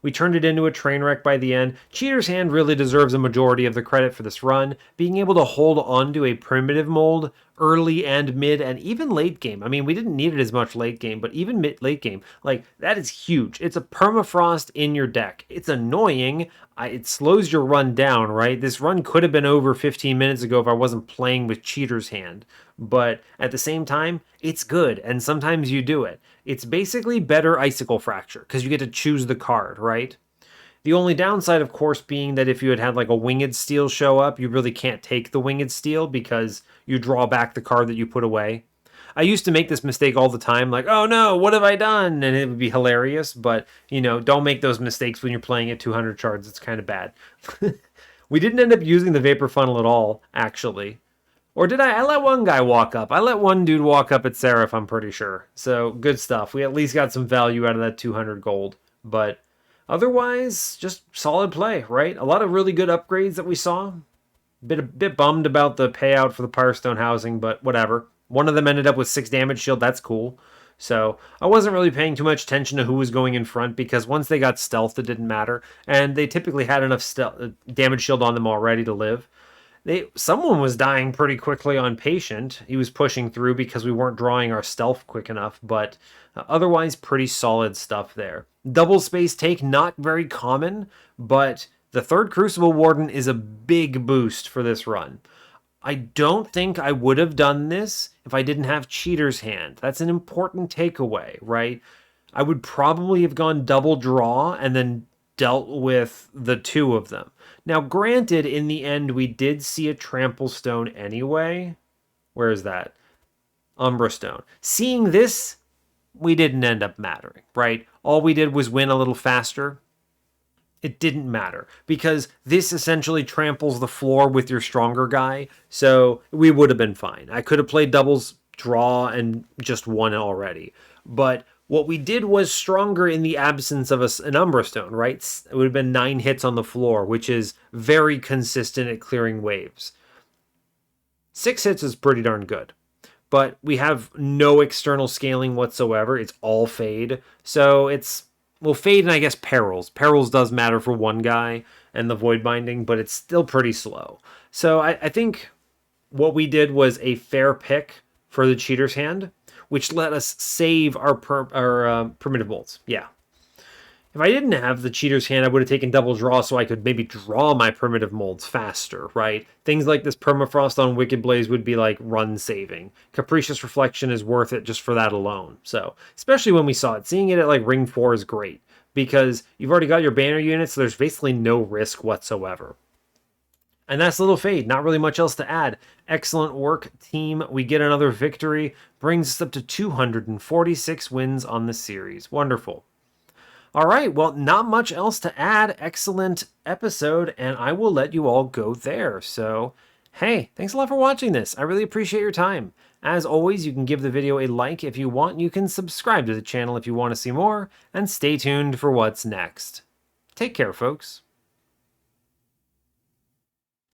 We turned it into a train wreck by the end. Cheater's Hand really deserves a majority of the credit for this run, being able to hold on to a primitive mold early and mid and even late game. I mean, we didn't need it as much late game, but even late game, like, that is huge. It's a permafrost in your deck. It's annoying. It slows your run down, right? This run could have been over 15 minutes ago if I wasn't playing with Cheater's Hand. But at the same time, it's good, and sometimes you do it. It's basically better Icicle Fracture, because you get to choose the card, right? The only downside, of course, being that if you had like a Winged Steel show up, you really can't take the Winged Steel because you draw back the card that you put away. I used to make this mistake all the time, like, oh no, what have I done? And it would be hilarious, but, you know, don't make those mistakes when you're playing at 200 shards. It's kind of bad. We didn't end up using the Vapor Funnel at all, actually. Or did I? I let one guy walk up. I let one dude walk up at Seraph, I'm pretty sure. So, good stuff. We at least got some value out of that 200 gold. But otherwise, just solid play, right? A lot of really good upgrades that we saw. Bit bummed about the payout for the Firestone housing, but whatever. One of them ended up with 6 damage shield. That's cool. So, I wasn't really paying too much attention to who was going in front because once they got stealth, it didn't matter. And they typically had enough damage shield on them already to live. Someone was dying pretty quickly on Patient. He was pushing through because we weren't drawing our stealth quick enough, but otherwise pretty solid stuff there. Double space take, not very common, but the third Crucible Warden is a big boost for this run. I don't think I would have done this if I didn't have Cheater's Hand. That's an important takeaway, right? I would probably have gone double draw and then dealt with the 2 of them. Now, granted, in the end, we did see a Trample Stone anyway. Where is that? Umbra Stone. Seeing this, we didn't end up mattering, right? All we did was win a little faster. It didn't matter because this essentially tramples the floor with your stronger guy, so we would have been fine. I could have played doubles draw and just won already, but what we did was stronger in the absence of an Umbra Stone, right? It would have been 9 hits on the floor, which is very consistent at clearing waves. 6 hits is pretty darn good. But we have no external scaling whatsoever. It's all fade. So it's, well, fade and I guess perils. Perils does matter for one guy and the void binding, but it's still pretty slow. So I think what we did was a fair pick for the Cheater's Hand, which let us save our primitive bolts. Yeah. If I didn't have the Cheater's Hand, I would have taken double draw so I could maybe draw my primitive molds faster, right? Things like this Permafrost on Wicked Blaze would be like run saving. Capricious Reflection is worth it just for that alone. So, especially when we saw it. Seeing it at like ring 4 is great because you've already got your banner units, so there's basically no risk whatsoever. And that's Little Fade. Not really much else to add. Excellent work, team. We get another victory. Brings us up to 246 wins on the series. Wonderful. All right, well, not much else to add. Excellent episode, and I will let you all go there. So, hey, thanks a lot for watching this. I really appreciate your time. As always, you can give the video a like if you want. You can subscribe to the channel if you want to see more, and stay tuned for what's next. Take care, folks.